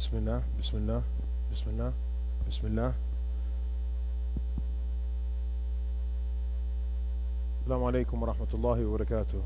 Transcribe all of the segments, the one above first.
Bismillah, Bismillah, Bismillah, Bismillah. Assalamu alaikum wa rahmatullahi wa barakatuh.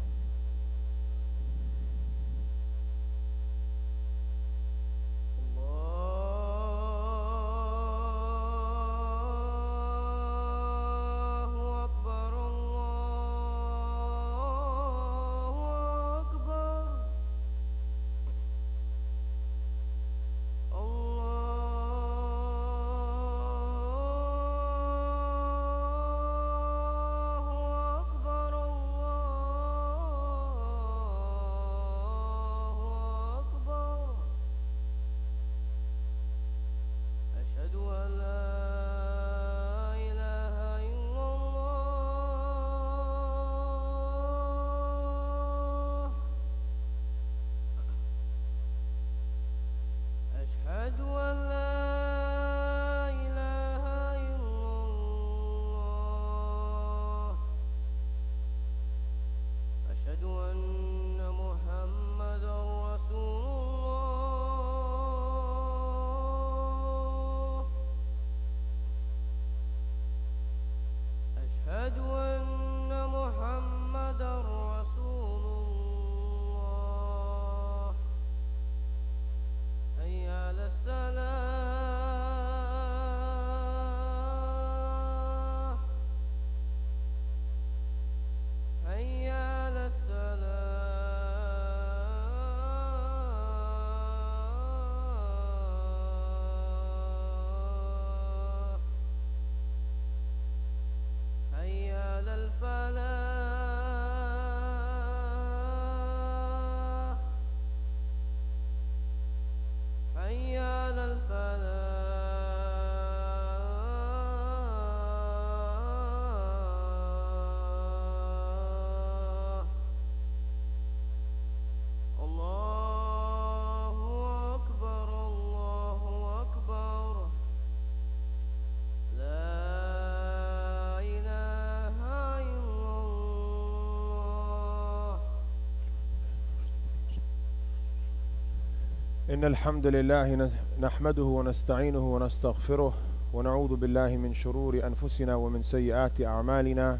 إن الحمد لله نحمده ونستعينه ونستغفره ونعوذ بالله من شرور أنفسنا ومن سيئات أعمالنا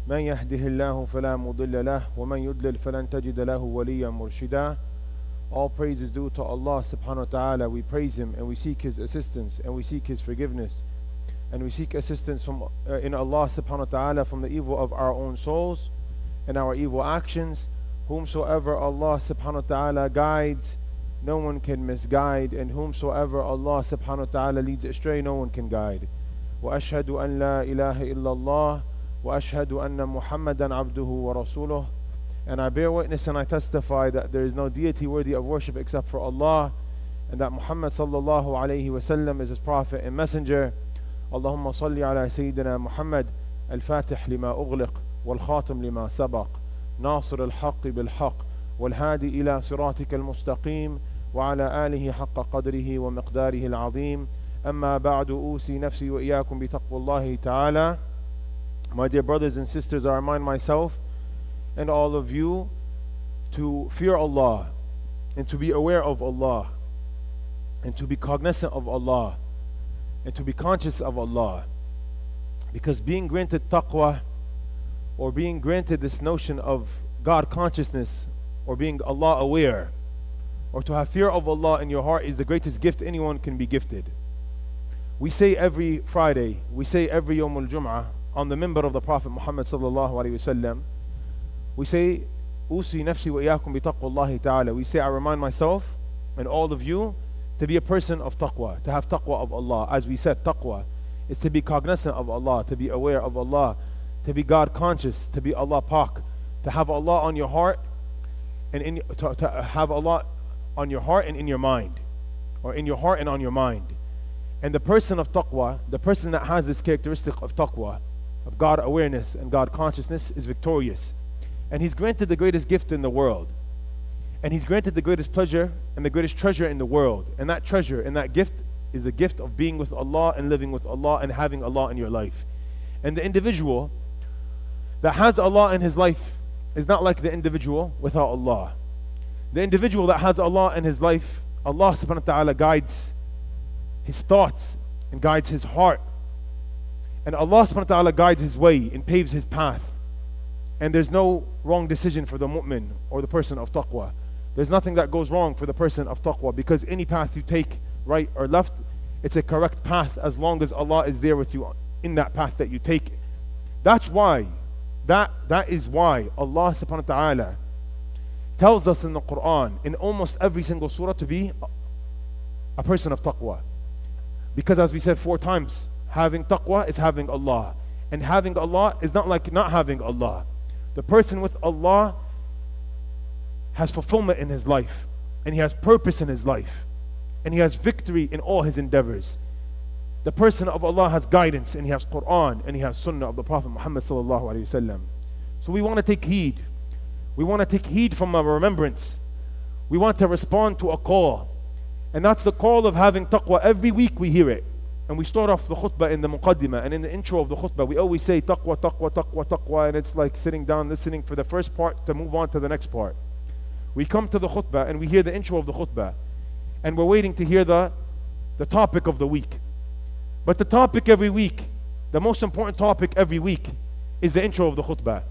من يهده الله فلا مضل له ومن يضلل فلن تجد له وليا مرشدا. All praise is due to Allah subhanahu wa ta'ala. We praise Him and we seek His assistance and we seek His forgiveness and we seek assistance in Allah subhanahu wa ta'ala from the evil of our own souls and our evil actions. Whomsoever Allah subhanahu wa ta'ala guides, no one can misguide, and whomsoever Allah subhanahu wa ta'ala leads astray, no one can guide. وأشهد أن لا إله إلا الله وأشهد أن محمدا عبده ورسوله. And I bear witness and I testify that there is no deity worthy of worship except for Allah, and that Muhammad sallallahu alayhi wa sallam is His prophet and messenger. اللهم صل على سيدنا محمد الفاتح لما أغلق والخاتم لما سبق ناصر الحق بالحق والهادي إلى صراطك المستقيم وعلى آله حق قدره ومقداره العظيم. أما بعد أوصي نفسي وإياكم بتقوى الله تعالى. My dear brothers and sisters, I remind myself and all of you to fear Allah and to be aware of Allah and to be cognizant of Allah and to be conscious of Allah, because being granted taqwa, or being granted this notion of God consciousness, or being Allah aware, or to have fear of Allah in your heart, is the greatest gift anyone can be gifted. We say every Friday, we say every Yawm al-Jum'ah on the minbar of the Prophet Muhammad sallallahu alayhi wasallam, we say Usi nafsi wa iyaakum bi taqwallahi ta'ala. We say, I remind myself and all of you to be a person of taqwa, to have taqwa of Allah. As we said, taqwa is to be cognizant of Allah, to be aware of Allah, to be God conscious, to be Allah pak, to have Allah on your heart and to have Allah on your heart and in your mind, or in your heart and on your mind. And the person of taqwa, the person that has this characteristic of taqwa, of God awareness and God consciousness, is victorious. And he's granted the greatest gift in the world. And he's granted the greatest pleasure and the greatest treasure in the world. And that treasure and that gift is the gift of being with Allah and living with Allah and having Allah in your life. And the individual that has Allah in his life is not like the individual without Allah. The individual that has Allah in his life Allah subhanahu wa ta'ala guides his thoughts and guides his heart. And Allah subhanahu wa ta'ala guides his way and paves his path. And there's no wrong decision for the mu'min or the person of taqwa. There's nothing that goes wrong for the person of taqwa, because any path you take, right or left, it's a correct path as long as Allah is there with you in that path that you take. That's why, that is why Allah subhanahu wa ta'ala tells us in the Quran, in almost every single surah, to be a person of taqwa. Because as we said 4 times, having taqwa is having Allah. And having Allah is not like not having Allah. The person with Allah has fulfillment in his life, and he has purpose in his life, and he has victory in all his endeavors. The person of Allah has guidance, and he has Quran, and he has Sunnah of the Prophet Muhammad sallallahu alaihi wasallam. So we want to take heed. We want to take heed from our remembrance. We want to respond to a call, and that's the call of having taqwa. Every week we hear it, and we start off the khutbah in the muqaddimah, and in the intro of the khutbah we always say taqwa, taqwa, taqwa, taqwa, and it's like sitting down listening for the first part to move on to the next part. We come to the khutbah and we hear the intro of the khutbah, and we're waiting to hear the topic of the week. But the topic every week, the most important topic every week, is the intro of the khutbah.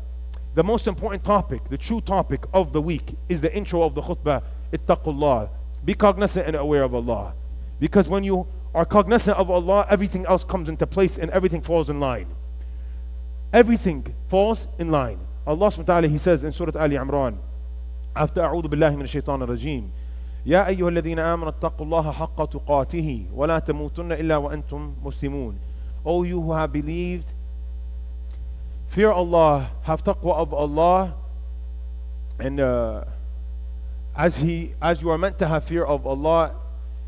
The most important topic, the true topic of the week, is the intro of the khutbah. Ittaqullah. Be cognizant and aware of Allah. Because when you are cognizant of Allah, everything else comes into place and everything falls in line. Everything falls in line. Allah subhanahu wa ta'ala, He says in Surah Ali Imran, after أعوذ بالله من الشيطان الرجيم, يا أيها الذين آمنوا اتقوا الله حق تقاته ولا تموتن إلا وأنتم مسلمون. O you who have believed, fear Allah, have taqwa of Allah, and as you are meant to have fear of Allah,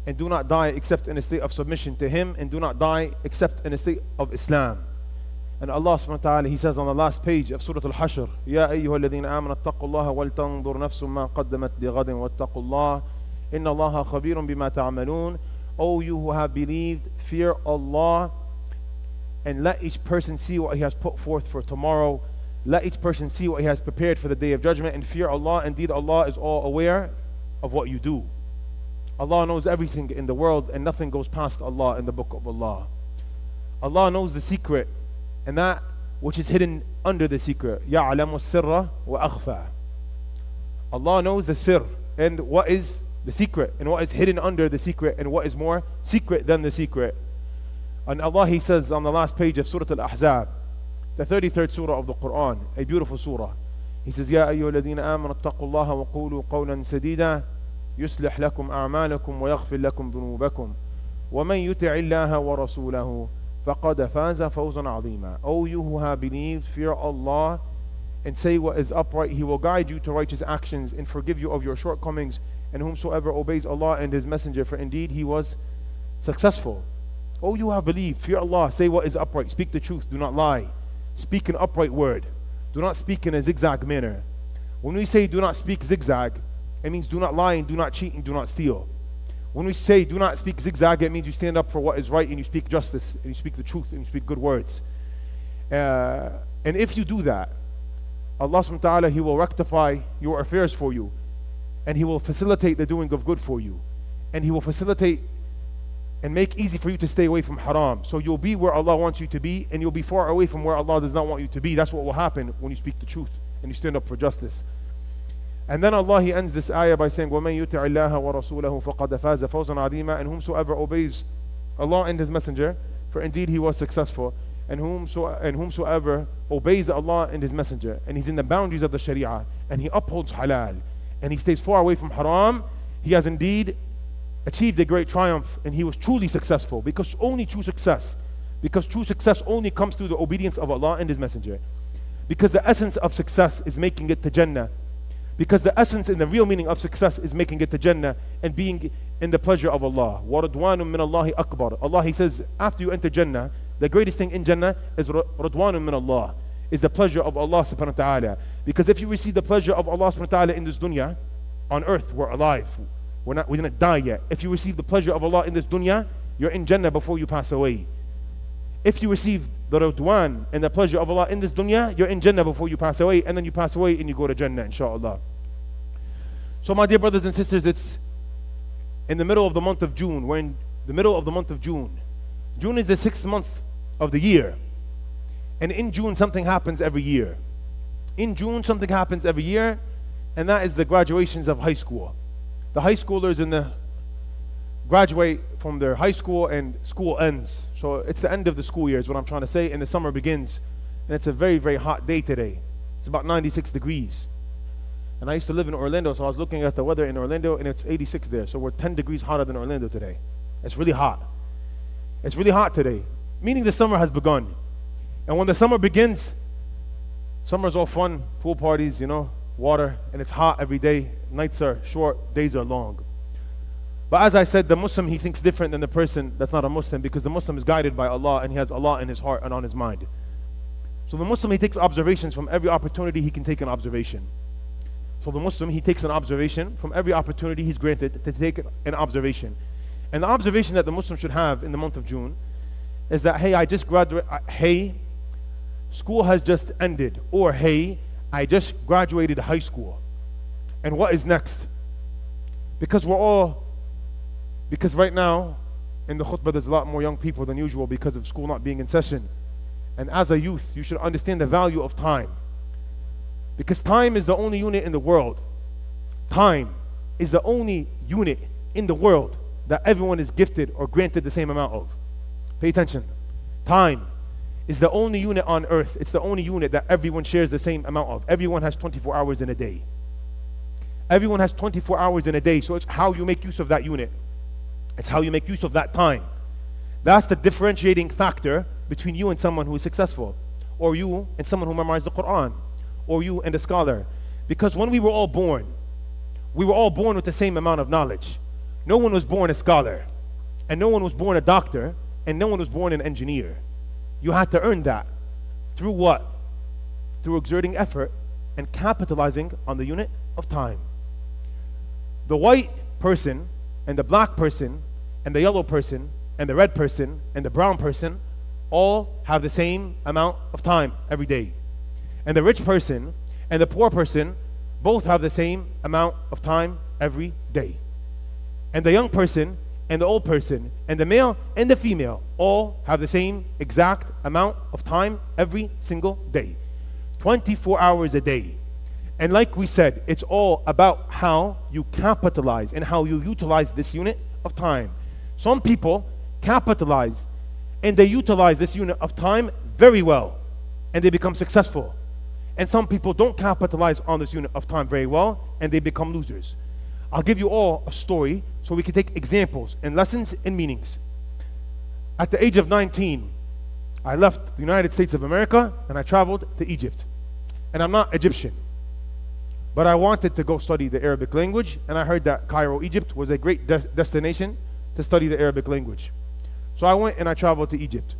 and do not die except in a state of submission to Him, and do not die except in a state of Islam. And Allah subhanahu wa ta'ala, He says on the last page of Surah Al-Hashr, يا أيها الذين آمنوا اتقوا الله ولتنظر نفس ما قدمت لغد واتقوا الله إن الله خبير بما تعملون. O you who have believed, fear Allah, and let each person see what he has put forth for tomorrow. Let each person see what he has prepared for the day of judgment, and fear Allah. Indeed, Allah is all aware of what you do. Allah knows everything in the world, and nothing goes past Allah in the book of Allah. Allah knows the secret and that which is hidden under the secret. يَعْلَمُ السِّرَّ وَأَخْفَى. Allah knows the sir, and what is the secret, and what is hidden under the secret, and what is more secret than the secret. And Allah, He says on the last page of Surah Al-Ahzab, the 33rd surah of the Quran, a beautiful surah. He says, يَا أَيُّهَا الَّذِينَ آمَنُوا اتَّقُوا اللَّهَ وَقُولُوا قَوْلًا سَدِيدًا يُصْلِحْ لَكُمْ أَعْمَالَكُمْ وَيَغْفِرْ لَكُمْ ذُنُوبَكُمْ وَمَنْ يُطِعِ اللَّهَ وَرَسُولَهُ فَقَدْ فَازَ فَوْزًا عَظِيمًا. O you who have believed, fear Allah and say what is upright. He will guide you to righteous actions and forgive you of your shortcomings. And whomsoever obeys Allah and His Messenger, for indeed he was successful. O you who have believed, fear Allah, say what is upright, speak the truth, do not lie, speak an upright word, do not speak in a zigzag manner. When we say do not speak zigzag, it means do not lie and do not cheat and do not steal. When we say do not speak zigzag, it means you stand up for what is right and you speak justice and you speak the truth and you speak good words. And if you do that, Allah subhanahu wa ta'ala, He will rectify your affairs for you, and He will facilitate the doing of good for you, and He will facilitate and make easy for you to stay away from haram. So you'll be where Allah wants you to be, and you'll be far away from where Allah does not want you to be. That's what will happen when you speak the truth and you stand up for justice. And then Allah, He ends this ayah by saying, وَمَنْ يُطِعِ اللَّهَ وَرَسُولَهُ فَقَدْ فَازَ فَوْزًا عَظِيمًا. And whomsoever obeys Allah and His Messenger, for indeed he was successful. And whomsoever obeys Allah and His Messenger, and he's in the boundaries of the Sharia, and he upholds halal, and he stays far away from haram, he has indeed achieved a great triumph, and he was truly successful. Because true success only comes through the obedience of Allah and His Messenger. Because the essence of success is making it to Jannah. Because the essence and the real meaning of success is making it to Jannah and being in the pleasure of Allah. وَرَضْوَانٌ مِّنَ اللَّهِ أَكْبَرُ. Allah, He says, after you enter Jannah, the greatest thing in Jannah is Radwanun min Allah, is the pleasure of Allah subhanahu wa ta'ala. Because if you receive the pleasure of Allah subhanahu wa ta'ala in this dunya, on earth, we're alive. We didn't die yet. If you receive the pleasure of Allah in this dunya, you're in Jannah before you pass away. If you receive the Radwan and the pleasure of Allah in this dunya, you're in Jannah before you pass away, and then you pass away and you go to Jannah, inshaAllah. So my dear brothers and sisters, in the middle of the month of June. We're in the middle of the month of June. June is the 6th month of the year. And in June, something happens every year. In June, something happens every year, and that is the graduations of high school. The high schoolers graduate from their high school, and school ends. So it's the end of the school year is what I'm trying to say, and the summer begins. And it's a very, very hot day today. It's about 96 degrees. And I used to live in Orlando, so I was looking at the weather in Orlando, and it's 86 there. So we're 10 degrees hotter than Orlando today. It's really hot. It's really hot today, meaning the summer has begun. And when the summer begins, summer's all fun, pool parties, water, and it's hot every day. Nights are short, days are long. But as I said, the Muslim, he thinks different than the person that's not a Muslim, because the Muslim is guided by Allah, and he has Allah in his heart and on his mind. So the Muslim, he takes observations from every opportunity he can take an observation. So the Muslim, he takes an observation from every opportunity he's granted to take an observation. And the observation that the Muslim should have in the month of June is that, hey, I just graduated, hey, school has just ended, or hey, I just graduated high school. And what is next? Because right now, in the khutbah, there's a lot more young people than usual because of school not being in session. And as a youth, you should understand the value of time. Because time is the only unit in the world. Time is the only unit in the world that everyone is gifted or granted the same amount of. Pay attention. Time is the only unit on earth. It's the only unit that everyone shares the same amount of. Everyone has 24 hours in a day. Everyone has 24 hours in a day, so it's how you make use of that unit. It's how you make use of that time. That's the differentiating factor between you and someone who is successful, or you and someone who memorized the Quran, or you and a scholar. Because when we were all born with the same amount of knowledge. No one was born a scholar, and no one was born a doctor, and no one was born an engineer. You had to earn that. Through what? Through exerting effort and capitalizing on the unit of time. The white person and the black person and the yellow person and the red person and the brown person all have the same amount of time every day. And the rich person and the poor person both have the same amount of time every day. And the young person and the old person and the male and the female all have the same exact amount of time every single day. 24 hours a day. And like we said, it's all about how you capitalize and how you utilize this unit of time. Some people capitalize and they utilize this unit of time very well, and they become successful. And some people don't capitalize on this unit of time very well, and they become losers. I'll give you all a story so we can take examples and lessons and meanings. At the age of 19, I left the United States of America and I traveled to Egypt. And I'm not Egyptian, but I wanted to go study the Arabic language, and I heard that Cairo, Egypt was a great destination to study the Arabic language. So I went and I traveled to Egypt.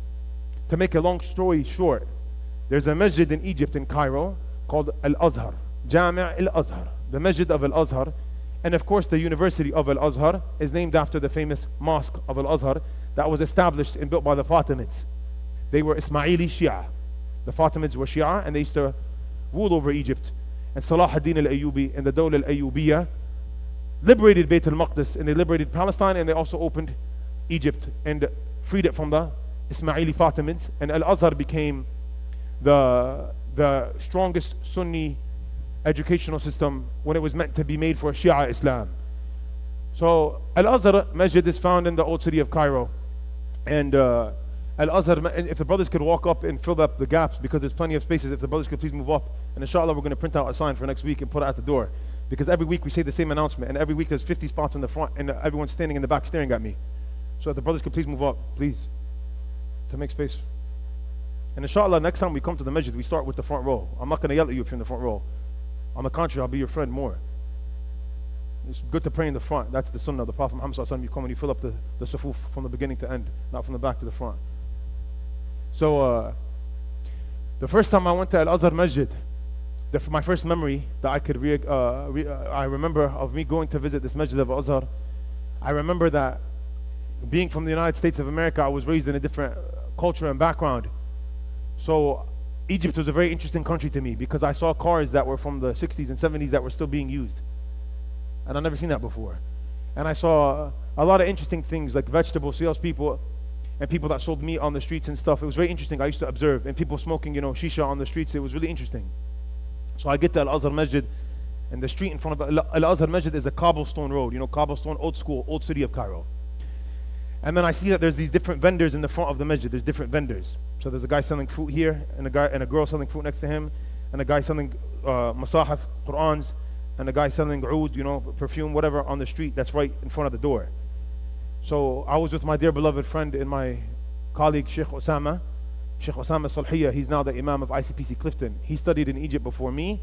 To make a long story short, there's a masjid in Egypt, in Cairo, called Al-Azhar, Jami' Al-Azhar, the masjid of Al-Azhar. And of course the University of Al-Azhar is named after the famous mosque of Al-Azhar that was established and built by the Fatimids. They were Ismaili Shia. The Fatimids were Shia, and they used to rule over Egypt. And Salah ad-Din al-Ayyubi and the Dawla al-Ayyubiyya liberated Bayt al-Maqdis, and they liberated Palestine, and they also opened Egypt and freed it from the Ismaili Fatimids. And Al-Azhar became the strongest Sunni educational system when it was meant to be made for Shia Islam. So Al-Azhar Masjid is found in the old city of Cairo. And Al-Azhar, if the brothers could walk up and fill up the gaps, because there's plenty of spaces, if the brothers could please move up. And inshallah we're going to print out a sign for next week and put it at the door. Because every week we say the same announcement, and every week there's 50 spots in the front, and everyone's standing in the back staring at me. So if the brothers could please move up, please, to make space. And inshallah next time we come to the masjid, we start with the front row. I'm not going to yell at you if you're in the front row. On the contrary, I'll be your friend more. It's good to pray in the front. That's the sunnah of the Prophet Muhammad sallallahu alaihi wasallam. You come and you fill up the sufuf from the beginning to end, not from the back to the front. So the first time I went to Al-Azhar Masjid, my first memory that I could I remember of me going to visit this Masjid of Al-Azhar, I remember that being from the United States of America, I was raised in a different culture and background. So Egypt was a very interesting country to me, because I saw cars that were from the 60s and 70s that were still being used. And I've never seen that before. And I saw a lot of interesting things like vegetable salespeople and people that sold meat on the streets and stuff. It was very interesting. I used to observe, and people smoking, shisha on the streets. It was really interesting. So I get to Al-Azhar Masjid, and the street in front of Al-Azhar Masjid is a cobblestone road, cobblestone, old school, old city of Cairo. And then I see that there's these different vendors in the front of the masjid. There's different vendors. So there's a guy selling fruit here, and a girl selling fruit next to him, and a guy selling masahif, Qur'ans, and a guy selling oud, perfume, whatever, on the street that's right in front of the door. So I was with my dear beloved friend and my colleague Shaykh Osama Salhiya. He's now the Imam of ICPC Clifton. He studied in Egypt before me,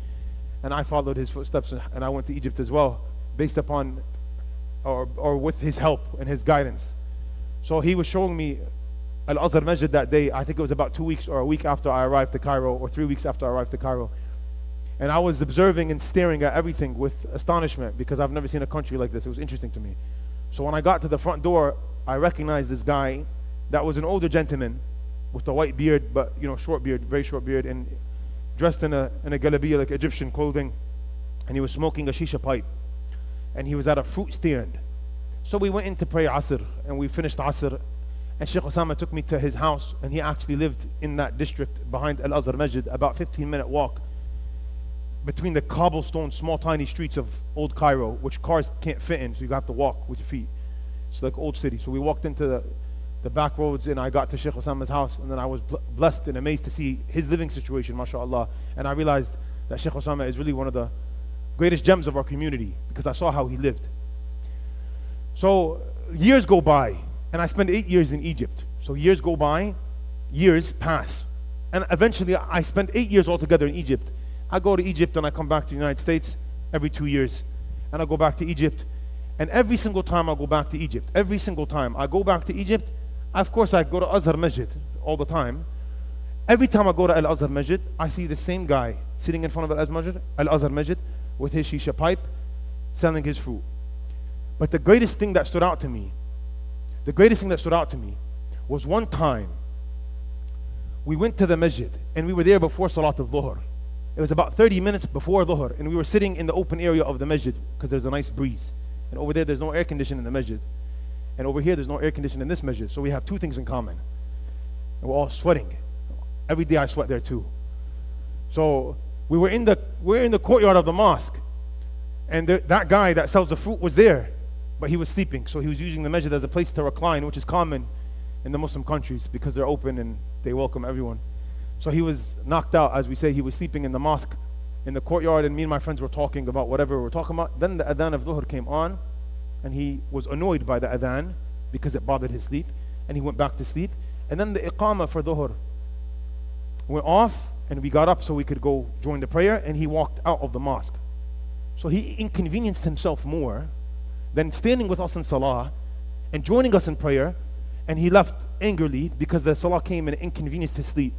and I followed his footsteps, and I went to Egypt as well, based upon or with his help and his guidance. So he was showing me Al-Azhar Masjid that day. I think it was about 2 weeks or a week after I arrived to Cairo, or 3 weeks after I arrived to Cairo. And I was observing and staring at everything with astonishment, because I've never seen a country like this. It was interesting to me. So when I got to the front door, I recognized this guy that was an older gentleman with a white beard, but short beard, very short beard, and dressed in a galabiya, like Egyptian clothing, and he was smoking a shisha pipe, and he was at a fruit stand. So we went in to pray Asr, and we finished Asr, and Shaykh Osama took me to his house, and he actually lived in that district behind Al-Azhar Masjid, about 15-minute walk between the cobblestone, small tiny streets of old Cairo, which cars can't fit in, so you have to walk with your feet. It's like old city. So we walked into the back roads, and I got to Shaykh Osama's house, and then I was blessed and amazed to see his living situation, mashallah. And I realized that Shaykh Osama is really one of the greatest gems of our community, because I saw how he lived. So years go by, and I spent 8 years in Egypt. So years go by, years pass, and eventually I spent 8 years altogether in Egypt. I go to Egypt and I come back to the United States every 2 years, and I go back to Egypt. And every single time I go back to Egypt, every single time I go back to Egypt, of course I go to Azhar Masjid all the time. Every time I go to Al-Azhar Masjid, I see the same guy sitting in front of Al-Azhar Masjid with his shisha pipe, selling his fruit. But the greatest thing that stood out to me, was one time we went to the masjid, and we were there before Salat al-Dhuhr. It was about 30 minutes before Dhuhr, and we were sitting in the open area of the masjid because there's a nice breeze. And over there's no air conditioning in the masjid. And over here, there's no air conditioning in this masjid. So we have two things in common. And we're all sweating. Every day I sweat there too. So we're in the courtyard of the mosque, and that guy that sells the fruit was there, but he was sleeping. So he was using the masjid as a place to recline, which is common in the Muslim countries because they're open and they welcome everyone. So he was knocked out, as we say. He was sleeping in the mosque, in the courtyard, and me and my friends were talking about whatever we were talking about. Then the adhan of Dhuhr came on, and he was annoyed by the adhan because it bothered his sleep, and he went back to sleep. And then the iqamah for Dhuhr went off, and we got up so we could go join the prayer, and he walked out of the mosque. So he inconvenienced himself more than standing with us in salah and joining us in prayer, and he left angrily because the salah came and inconvenienced his sleep.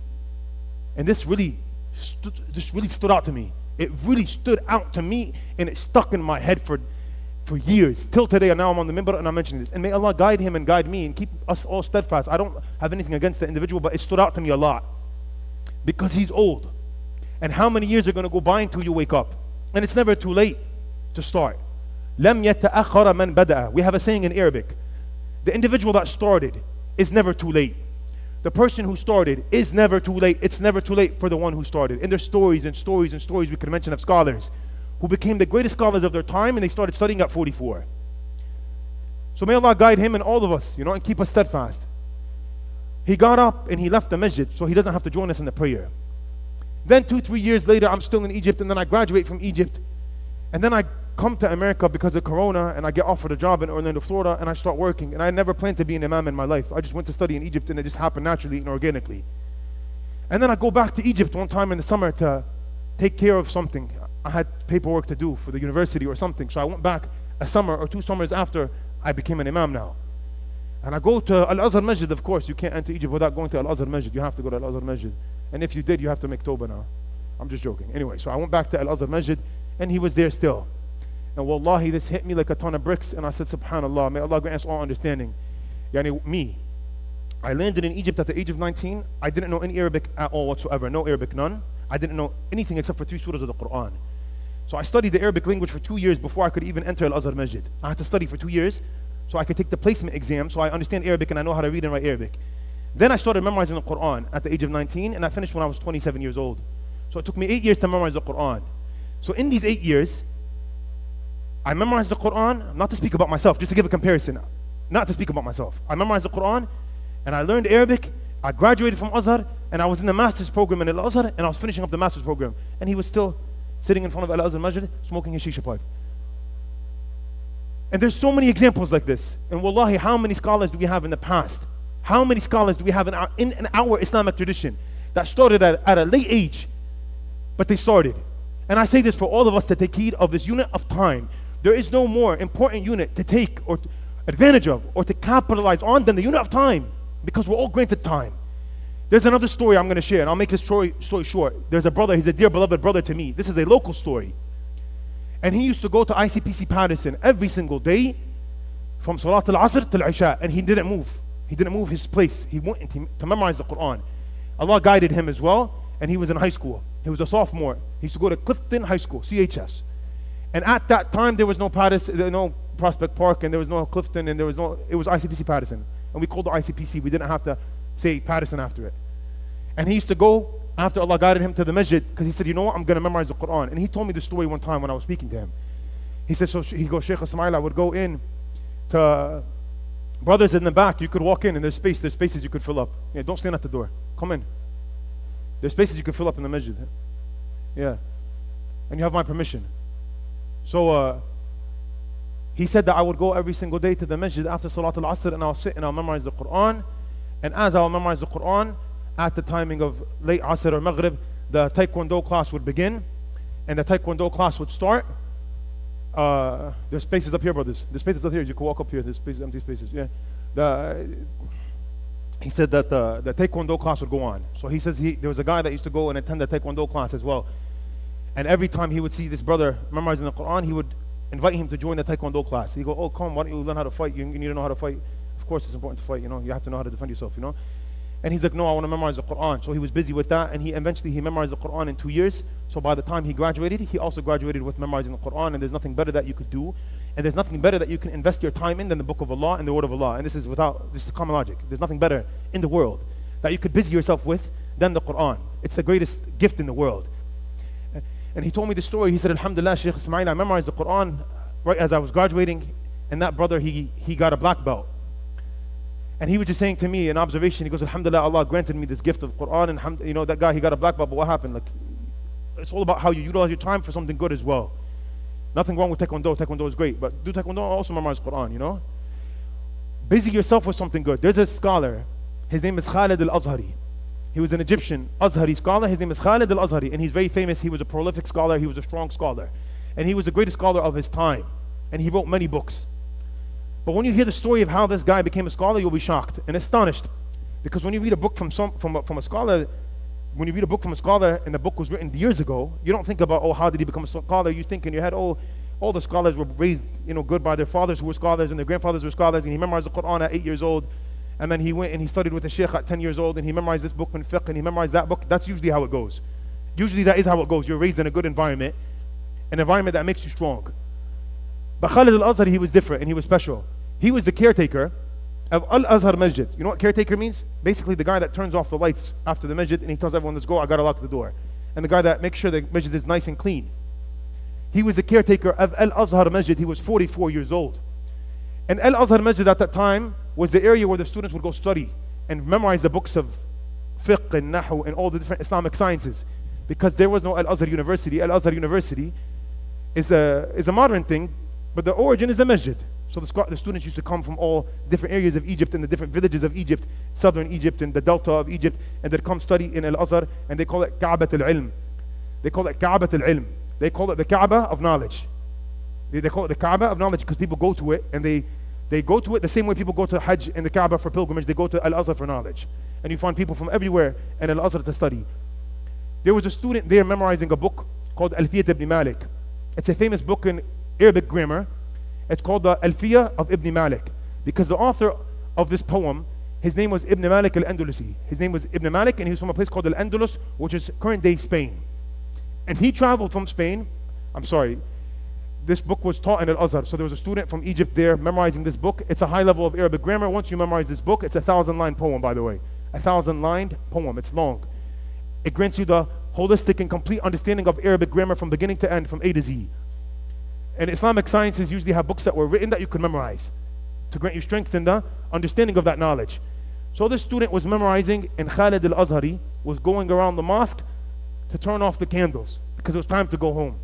And this really stood out to me. It really stood out to me, and it stuck in my head for years, till today. And now I'm on the minbar and I'm mentioning this. And may Allah guide him and guide me and keep us all steadfast. I don't have anything against the individual, but it stood out to me a lot because he's old. And how many years are going to go by until you wake up? And it's never too late to start. لَمْ يَتَأَخَّرَ مَنْ بَدَأَ. We have a saying in Arabic. The individual that started is never too late. The person who started is never too late. It's never too late for the one who started. And there's stories and stories and stories we could mention of scholars who became the greatest scholars of their time, and they started studying at 44. So may Allah guide him and all of us, and keep us steadfast. He got up and he left the masjid so he doesn't have to join us in the prayer. Then 2-3 years later, I'm still in Egypt, and then I graduate from Egypt, and then I come to America because of Corona, and I get offered a job in Orlando, Florida, and I start working. And I never planned to be an imam in my life. I just went to study in Egypt, and it just happened naturally and organically. And then I go back to Egypt one time in the summer to take care of something. I had paperwork to do for the university or something. So I went back a summer or 2 summers after I became an imam now. And I go to Al-Azhar Masjid. Of course, you can't enter Egypt without going to Al-Azhar Masjid. You have to go to Al-Azhar Masjid. And if you did, you have to make tawbah now. I'm just joking. Anyway, so I went back to Al-Azhar Masjid, and he was there still. And wallahi, this hit me like a ton of bricks, and I said, subhanallah, may Allah grant us all understanding. Me, I landed in Egypt at the age of 19. I didn't know any Arabic at all whatsoever. No Arabic, none. I didn't know anything except for 3 surahs of the Quran. So I studied the Arabic language for 2 years before I could even enter Al-Azhar Masjid. I had to study for 2 years so I could take the placement exam so I understand Arabic and I know how to read and write Arabic. Then I started memorizing the Quran at the age of 19, and I finished when I was 27 years old. So it took me 8 years to memorize the Quran. So in these 8 years, I memorized the Quran, not to speak about myself, just to give a comparison, not to speak about myself. I memorized the Quran, and I learned Arabic. I graduated from Azhar, and I was in the master's program in Al-Azhar, and I was finishing up the master's program. And he was still sitting in front of Al-Azhar Masjid, smoking his shisha pipe. And there's so many examples like this. And wallahi, how many scholars do we have in the past? How many scholars do we have in our Islamic tradition that started at a late age, but they started? And I say this for all of us to take heed of this unit of time. There is no more important unit to take or advantage of or to capitalize on than the unit of time, because we're all granted time. There's another story I'm going to share, and I'll make this story short. There's a brother, he's a dear beloved brother to me. This is a local story. And he used to go to ICPC Patterson every single day from Salat al-Asr till Isha, and he didn't move. He didn't move his place. He went to memorize the Quran. Allah guided him as well, and he was in high school. He was a sophomore. He used to go to Clifton High School, CHS. And at that time, there was no Patterson, no Prospect Park, and there was no Clifton, and it was ICPC Patterson. And we called it ICPC. We didn't have to say Patterson after it. And he used to go, after Allah guided him to the masjid, because he said, you know what, I'm going to memorize the Quran. And he told me the story one time when I was speaking to him. He said, so he goes, Shaykh Ismail, I would go in to brothers in the back. You could walk in, and there's spaces you could fill up. Yeah, don't stand at the door. Come in. There's spaces you could fill up in the masjid. Yeah. And you have my permission. So he said that I would go every single day to the masjid after Salat al-Asr, and I'll sit and I'll memorize the Quran. And as I'll memorize the Quran, at the timing of late Asr or Maghrib, the Taekwondo class would begin, and the Taekwondo class would start. There's spaces up here, brothers. There's spaces up here. You can walk up here. There's spaces, empty spaces. Yeah. He said that the Taekwondo class would go on. So he says there was a guy that used to go and attend the Taekwondo class as well. And every time he would see this brother memorizing the Quran, he would invite him to join the Taekwondo class. He'd go, oh, come, why don't you learn how to fight? You need to know how to fight. Of course, it's important to fight, you know. You have to know how to defend yourself, you know. And he's like, no, I want to memorize the Quran. So he was busy with that, and he memorized the Quran in 2 years. So by the time he graduated, he also graduated with memorizing the Quran, and there's nothing better that you could do. And there's nothing better that you can invest your time in than the Book of Allah and the Word of Allah. And this is common logic. There's nothing better in the world that you could busy yourself with than the Quran. It's the greatest gift in the world. And he told me the story. He said, Alhamdulillah, Shaykh Ismail, I memorized the Quran right as I was graduating, and that brother, he got a black belt. And he was just saying to me, an observation, he goes, Alhamdulillah, Allah granted me this gift of Quran, and you know, that guy, he got a black belt, but what happened? Like, it's all about how you utilize your time for something good as well. Nothing wrong with Taekwondo. Taekwondo is great, but do Taekwondo, also memorize Quran, you know? Busy yourself with something good. There's a scholar, his name is Khalid al-Azhari. He was an Egyptian Azhari scholar. His name is Khalid al-Azhari, and he's very famous. He was a prolific scholar. He was a strong scholar. And he was the greatest scholar of his time. And he wrote many books. But when you hear the story of how this guy became a scholar, you'll be shocked and astonished. Because when you read a book from a scholar, when you read a book from a scholar and the book was written years ago, you don't think about, oh, how did he become a scholar? You think in your head, oh, all the scholars were raised, you know, good by their fathers who were scholars, and their grandfathers were scholars, and he memorized the Quran at 8 years old. And then he went and he studied with a Shaykh at 10 years old, and he memorized this book in fiqh, and he memorized that book. That's usually how it goes. Usually that is how it goes. You're raised in a good environment, an environment that makes you strong. But Khalid al-Azhar, he was different, and he was special. He was the caretaker of Al-Azhar Masjid. You know what caretaker means? Basically the guy that turns off the lights after the masjid, and he tells everyone, let's go, I gotta lock the door. And the guy that makes sure the masjid is nice and clean. He was the caretaker of Al-Azhar Masjid. He was 44 years old. And Al-Azhar Masjid at that time was the area where the students would go study and memorize the books of fiqh and nahu and all the different Islamic sciences, because there was no Al-Azhar University. Al-Azhar University is a modern thing, but the origin is the masjid. So the students used to come from all different areas of Egypt and the different villages of Egypt, southern Egypt and the delta of Egypt, and they'd come study in Al-Azhar, and they call it Ka'bat al-Ilm. They call it Ka'bat al-Ilm. They call it the Kaaba of knowledge. They call it the Kaaba of knowledge because people go to it, and they go to it the same way people go to Hajj and the Kaaba for pilgrimage. They go to Al-Azhar for knowledge. And you find people from everywhere in Al-Azhar to study. There was a student there memorizing a book called Alfiyat ibn Malik. It's a famous book in Arabic grammar. It's called the Alfiyah of Ibn Malik, because the author of this poem, his name was Ibn Malik al-Andalusi. His name was Ibn Malik, and he was from a place called Al-Andalus, which is current day Spain. And he traveled from Spain I'm sorry. This book was taught in Al-Azhar. So there was a student from Egypt there memorizing this book. It's a high level of Arabic grammar. Once you memorize this book, it's a 1,000-line poem, by the way. A 1,000-line poem. It's long. It grants you the holistic and complete understanding of Arabic grammar from beginning to end, from A to Z. And Islamic sciences usually have books that were written that you could memorize to grant you strength in the understanding of that knowledge. So this student was memorizing, and Khalid al-Azhari was going around the mosque to turn off the candles because it was time to go home.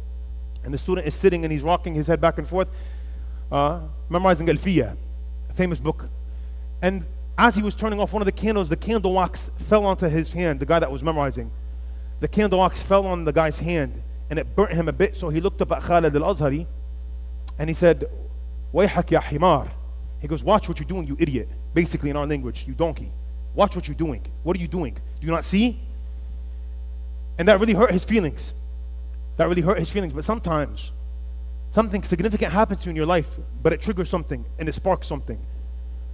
And the student is sitting and he's rocking his head back and forth, memorizing Alfiya, a famous book. And as he was turning off one of the candles, the candle wax fell onto his hand, the guy that was memorizing. The candle wax fell on the guy's hand and it burnt him a bit. So he looked up at Khalid al-Azhari and he said, Wayhak ya himar. He goes, watch what you're doing, you idiot. Basically in our language, you donkey. Watch what you're doing. What are you doing? Do you not see? And that really hurt his feelings. That really hurt his feelings. But sometimes something significant happens to you in your life, but it triggers something and it sparks something.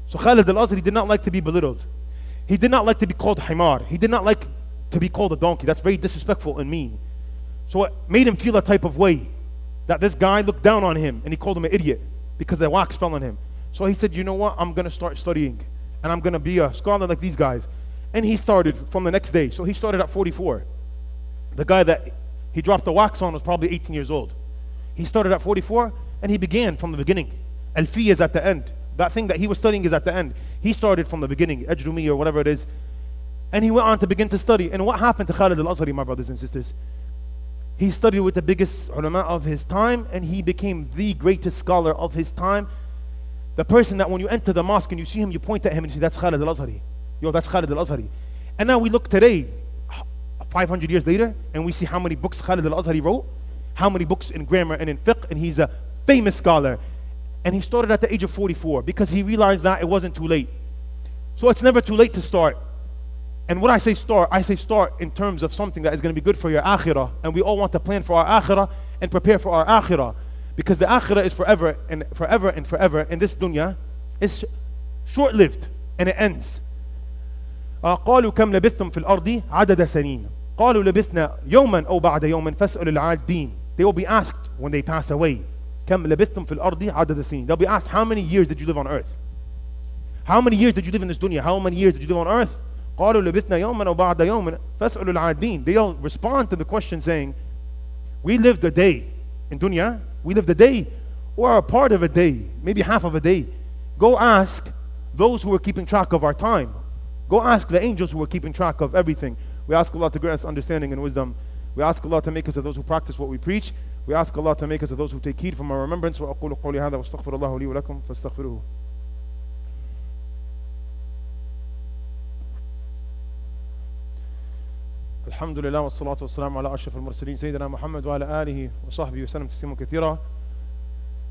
So Khalid al-Azhari did not like to be belittled. He did not like to be called himar. He did not like to be called a donkey. That's very disrespectful and mean. So it made him feel a type of way that this guy looked down on him and he called him an idiot because the wax fell on him. So he said, you know what, I'm going to start studying and I'm going to be a scholar like these guys. And he started from the next day. So he started at 44. The guy that he dropped the wax on was probably 18 years old. He started at 44 and he began from the beginning. Al-Fi is at the end. That thing that he was studying is at the end. He started from the beginning, Ajrumi or whatever it is. And he went on to begin to study. And what happened to Khalid al-Azhari, my brothers and sisters? He studied with the biggest ulama of his time and he became the greatest scholar of his time. The person that when you enter the mosque and you see him, you point at him and you say, that's Khalid al-Azhari. Yo, that's Khalid al-Azhari. And now we look today, 500 years later, and we see how many books Khalid al-Azhari wrote, how many books in grammar and in fiqh, and he's a famous scholar. And he started at the age of 44 because he realized that it wasn't too late. So it's never too late to start. And when I say start in terms of something that is going to be good for your akhirah. And we all want to plan for our akhirah and prepare for our akhirah. Because the akhirah is forever and forever and forever. And this dunya is short-lived and it ends. قالوا كم لبثتم في الأرض عدد سنين قالوا لبثنا يوما أو بعد يوم فاسأل العادين. They will be asked when they pass away. كم لبثتم في الأرض عدد سنين. They'll be asked, how many years did you live on earth? How many years did you live in this dunya? How many years did you live on earth? قالوا لبثنا يوما أو بعد يوم فاسأل العادين. They'll respond to the question saying, we lived a day in dunya. We lived a day or a part of a day, maybe half of a day. Go ask those who are keeping track of our time. Go ask the angels who are keeping track of everything. We ask Allah to grant us understanding and wisdom. We ask Allah to make us of those who practice what we preach. We ask Allah to make us of those who take heed from our remembrance. وأقول قولي هذا واستغفر الله لي ولكم فاستغفروه. الحمد لله والصلاة والسلام على أشرف المرسلين سيدنا محمد وعلى آله وصحبه وسلم تسليما كثيرا.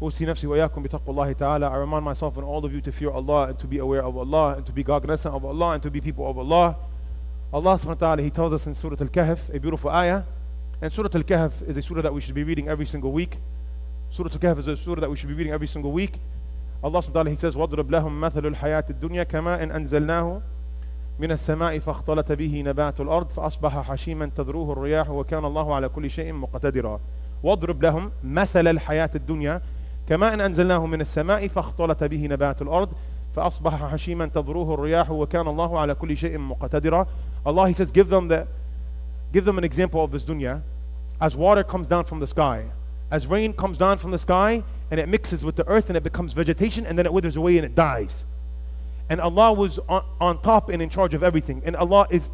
أوصي نفسي وإياكم بتقوى الله تعالى. I remind myself and all of you to fear Allah and to be aware of Allah and to be cognizant of Allah and to be people of Allah. Allah subhanahu wa ta'ala, He tells us in Surah Al-Kahf, a beautiful ayah. And Surah Al-Kahf is a surah that we should be reading every single week. Surah Al-Kahf is a surah that we should be reading every single week. Allah subhanahu wa ta'ala, He says, وَاضْرِبْ لَهُمْ مَثَلُ الْحَيَاةِ الدُّنْيَا كَمَاءٍ أَنزَلْنَاهُ من السماء فاختلط به نبات الأرض فأصبح حشيما تذروه الرياح وكان الله على كل شيء مقتدرا. واضرب لهم مثل الحياة الدنيا كماء أنزلناه من السماء فاختلط به نبات الأرض فأصبح حشيما تذروه الرياح وكان الله على كل شيء مقتدرا. Allah, He says, give them an example of this dunya as water comes down from the sky, as rain comes down from the sky and it mixes with the earth and it becomes vegetation and then it withers away and it dies. And Allah was on top and in charge of everything. And Allah is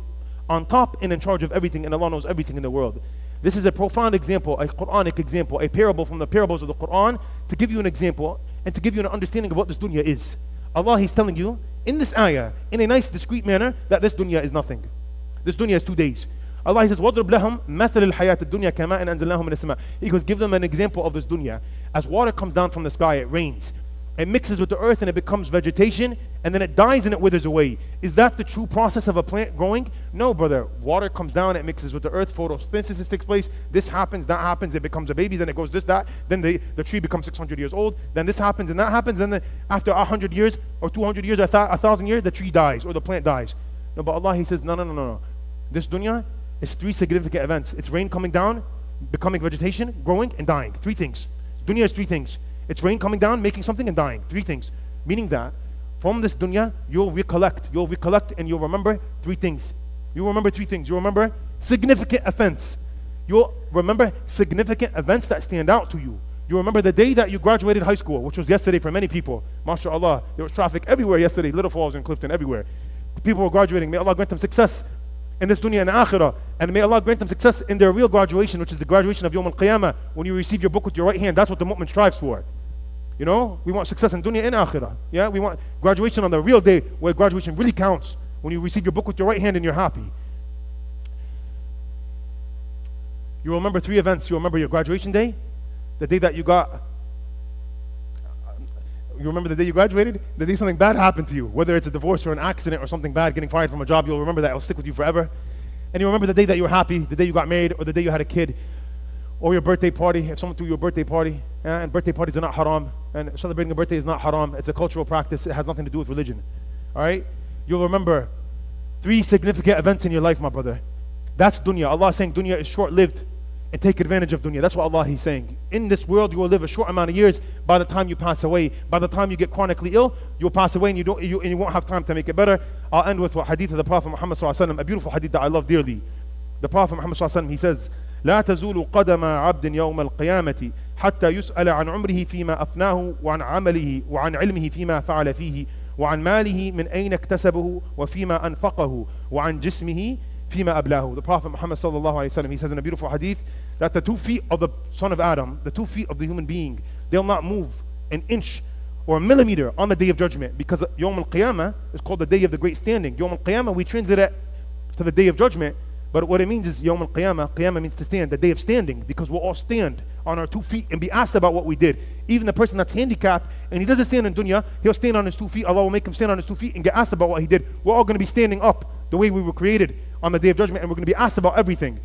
on top and in charge of everything. And Allah knows everything in the world. This is a profound example, a Quranic example, a parable from the parables of the Quran to give you an example and to give you an understanding of what this dunya is. Allah, He's telling you in this ayah, in a nice discreet manner, that this dunya is nothing. This dunya is 2 days. Allah, He says, وَاضْرِبْ لَهُمْ مَثَلِ الْحَيَاةِ الدُّنْيا كَمَاءٍ أَنزَلْنَاهُ مِنَ السَّمَاءِ. He goes, give them an example of this dunya. As water comes down from the sky, it rains. It mixes with the earth and it becomes vegetation and then it dies and it withers away. Is that the true process of a plant growing? No, brother. Water comes down, it mixes with the earth, photosynthesis takes place, this happens, that happens, it becomes a baby, then it goes this, that, then the tree becomes 600 years old, then this happens and that happens, then after 100 years or 200 years or 1,000 years, the tree dies or the plant dies. No, but Allah, He says, no. This dunya is 3 significant events. It's rain coming down, becoming vegetation, growing, and dying. Three things. Dunya is three things. It's rain coming down, making something, and dying. Three things. Meaning that from this dunya, you'll recollect, and you'll remember three things. You'll remember three things. You'll remember significant events. You'll remember significant events that stand out to you. You remember the day that you graduated high school, which was yesterday for many people. MashaAllah, there was traffic everywhere yesterday, Little Falls and Clifton, everywhere. People were graduating. May Allah grant them success in this dunya and akhirah. And may Allah grant them success in their real graduation, which is the graduation of Yawm al-Qiyamah, when you receive your book with your right hand. That's what the mu'min strives for. You know, we want success in dunya and akhirah. Yeah, we want graduation on the real day where graduation really counts, when you receive your book with your right hand and you're happy. You remember three events. You remember your graduation day, the day that you remember the day you graduated, the day something bad happened to you, whether it's a divorce or an accident or something bad, getting fired from a job. You'll remember that. It'll stick with you forever. And you remember the day that you were happy, the day you got married, or the day you had a kid, or your birthday party. If someone threw you a birthday party, and birthday parties are not haram, and celebrating a birthday is not haram. It's a cultural practice. It has nothing to do with religion. All right? You'll remember three significant events in your life, my brother. That's dunya. Allah is saying dunya is short-lived, and take advantage of dunya. That's what Allah is saying. In this world, you will live a short amount of years. By the time you pass away, by the time you get chronically ill, you'll pass away, and you won't have time to make it better. I'll end with what hadith of the Prophet Muhammad sallallahu alaihi wasallam, a beautiful hadith that I love dearly. The Prophet Muhammad sallallahu alaihi wasallam, he says, لا تزول قدم عبد يوم القيامة حتى يسأل عن عمره فيما أفناه وعن عمله وعن علمه فيما فعل فيه وعن ماله من أين اكتسبه وفيما أنفقه وعن جسمه فيما أبلاه. The Prophet Muhammad sallallahu alaihi wasallam, he says in a beautiful hadith that the 2 feet of the son of Adam, the 2 feet of the human being, they'll not move an inch or a millimeter on the day of judgment, because Yawm al-Qiyamah is called the day of the great standing. Yawm al-Qiyamah, we translate it to the day of judgment, but what it means is Yawm al-Qiyamah, Qiyamah means to stand, the day of standing, because we'll all stand on our 2 feet and be asked about what we did. Even the person that's handicapped and he doesn't stand in dunya, he'll stand on his 2 feet. Allah will make him stand on his 2 feet and get asked about what he did. We're all going to be standing up the way we were created on the day of judgment, and we're going to be asked about everything.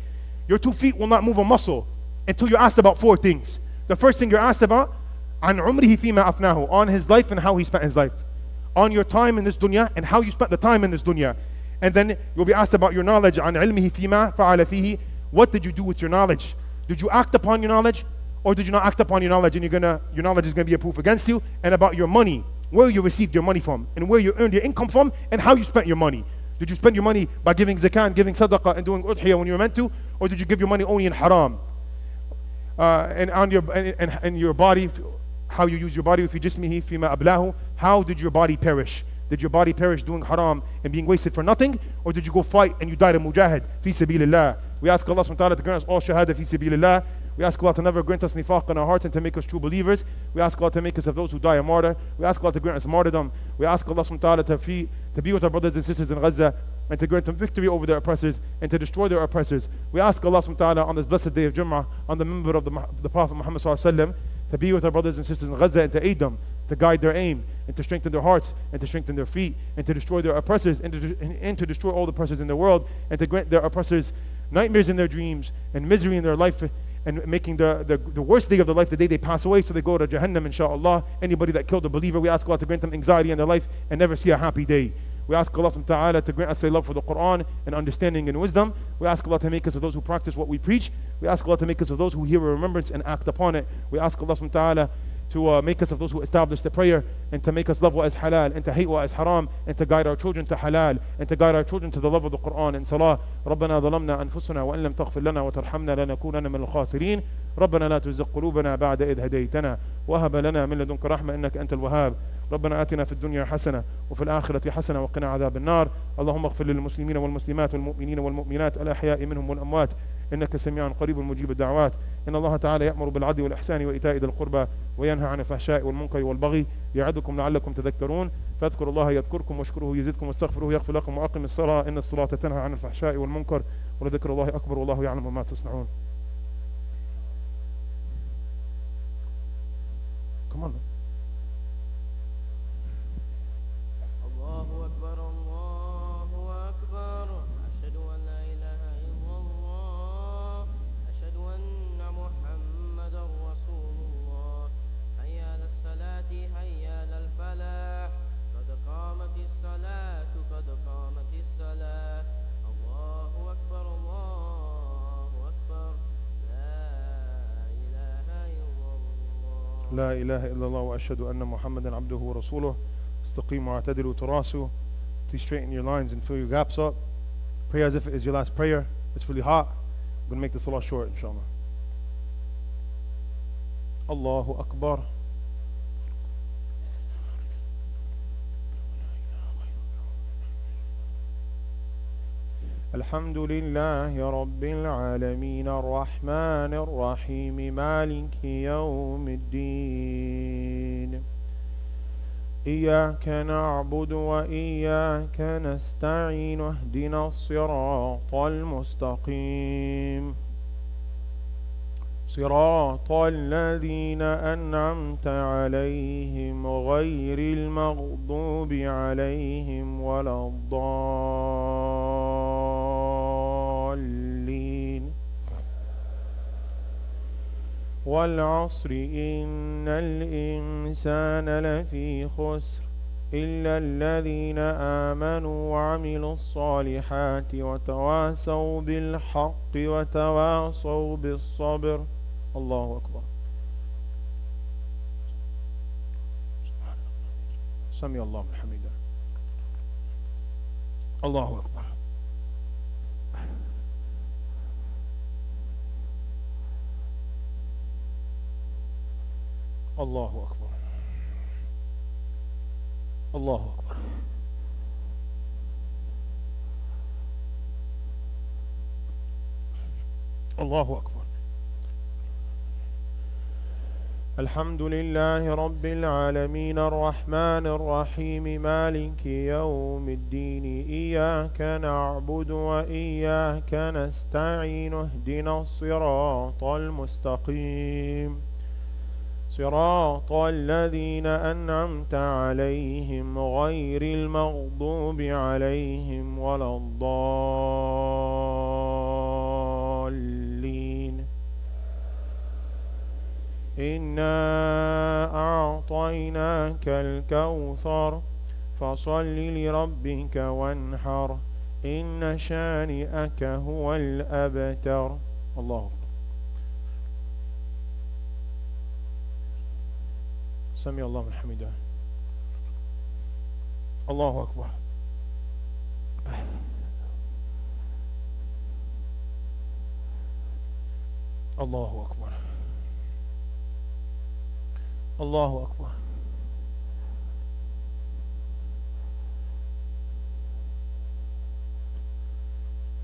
Your 2 feet will not move a muscle until you're asked about 4 things. The first thing you're asked about, عن عمره فيما أفناه, on his life and how he spent his life, on your time in this dunya and how you spent the time in this dunya. And then you'll be asked about your knowledge, عن علمه فيما فعل فيه, what did you do with your knowledge? Did you act upon your knowledge, or did you not act upon your knowledge, and your knowledge is going to be a proof against you? And about your money, where you received your money from, and where you earned your income from, and how you spent your money. Did you spend your money by giving zakah and giving sadaqah and doing udhiyah when you were meant to, or did you give your money only in haram? And on your body, how you use your body, في جسمه فيما أبلاه, how did your body perish? Did your body perish doing haram and being wasted for nothing, or did you go fight and you died a mujahid fi sabilillah? We ask Allah subhanahu wa ta'ala to grant us all shahada fi sabilillah. We ask Allah to never grant us nifaq in our hearts and to make us true believers. We ask Allah to make us of those who die a martyr. We ask Allah to grant us martyrdom. We ask Allah subhanahu wa ta'ala to be with our brothers and sisters in Gaza, and to grant them victory over their oppressors and to destroy their oppressors. We ask Allah subhanahu wa ta'ala on this blessed day of Jum'ah, on the member of the Prophet Muhammad sallallahu alaihi wasallam, to be with our brothers and sisters in Gaza and to aid them, to guide their aim, and to strengthen their hearts, and to strengthen their feet, and to destroy their oppressors, and to destroy all the oppressors in the world, and to grant their oppressors nightmares in their dreams, and misery in their life, and making the worst day of their life the day they pass away, so they go to Jahannam, inshallah. Anybody that killed a believer, we ask Allah to grant them anxiety in their life and never see a happy day. We ask Allah subhanahu wa ta'ala to grant us a love for the Quran and understanding and wisdom. We ask Allah to make us of those who practice what we preach. We ask Allah to make us of those who hear a remembrance and act upon it. We ask Allah subhanahu wa ta'ala to make us of those who establish the prayer, and to make us love what is halal and to hate what is haram, and to guide our children to halal, and to guide our children to the love of the Quran and salah. ربنا ظلمنا أنفسنا وإن لم تغفر لنا وترحمنا لنكونن من الخاسرين. ربنا لا تزغ قلوبنا بعد إذ هديتنا وهب لنا من لدنك رحمة إنك أنت الوهاب. ربنا آتنا في الدنيا حسنة وفي الآخرة حسنة وقنا عذاب النار. اللهم اغفر للمسلمين والمسلمات والمؤمنين والمؤمنات الأحياء منهم والأموات إنك سميع قريب مجيب الدعوات. إن الله تعالى يأمر بالعدل والإحسان وإيتاء ذي القربى وينهى عن الفحشاء والمنكر والبغي يعظكم لعلكم تذكرون. فاذكروا الله يذكركم واشكروه يزدكم واستغفروه يغفر لكم وأقم الصلاة إن الصلاة تنهى عن الفحشاء والمنكر ولذكر الله أكبر والله يعلم ما تصنعون. Come on. الله أكبر الله أكبر لا لا إله إلا الله وأشهد أن محمدا عبده ورسوله استقيموا واعتدلوا تراسوا. Please straighten your lines and fill your gaps up. Pray as if it is your last prayer. It's really hot. I'm going to make this a lot short, inshallah. Allahu Akbar. الحمد لله رب العالمين الرحمن الرحيم مالك يوم الدين إياك نعبد وإياك نستعين اهدنا الصراط المستقيم صراط الذين أنعمت عليهم غير المغضوب عليهم ولا الضالين والعصر إن الإنسان لفي خسر إلا الذين آمنوا وعملوا الصالحات وتواصوا بالحق وتواصوا بالصبر. الله أكبر. سمع الله من حميده. الله أكبر. الله أكبر. الله أكبر. الله أكبر. الحمد لله رب العالمين الرحمن الرحيم مالك يوم الدين إياك نعبد وإياك نستعين اهدنا الصراط المستقيم صراط الذين أنعمت عليهم غير المغضوب عليهم ولا الضالين إنا أعطيناك الكوثر فصل لربك وانحر إن شانئك هو الأبتر. الله أكبر. سمع الله من حميده. الله أكبر. الله أكبر. الله أكبر.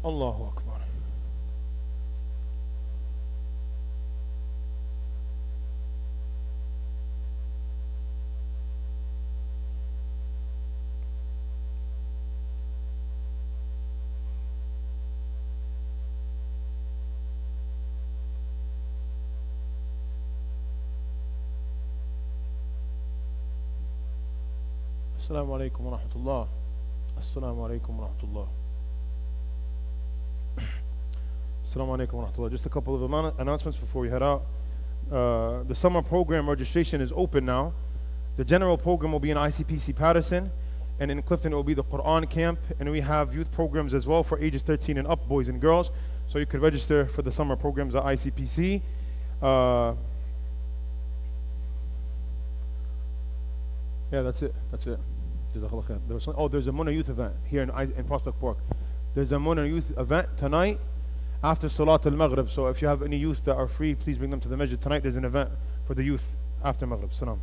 الله أكبر. السلام عليكم ورحمة الله. السلام عليكم ورحمة الله. السلام عليكم ورحمة الله. Just a couple of announcements before we head out. The summer program registration is open now. The general program will be in ICPC Patterson, and in Clifton it will be the Quran camp, and we have youth programs as well for ages 13 and up, boys and girls. So you can register for the summer programs at ICPC. Yeah, that's it. That's it. There's a Muna Youth event here in Prospect Park. There's a Muna Youth event tonight after Salat al-Maghrib. So if you have any youth that are free, please bring them to the masjid. Tonight there's an event for the youth after Maghrib. Salam.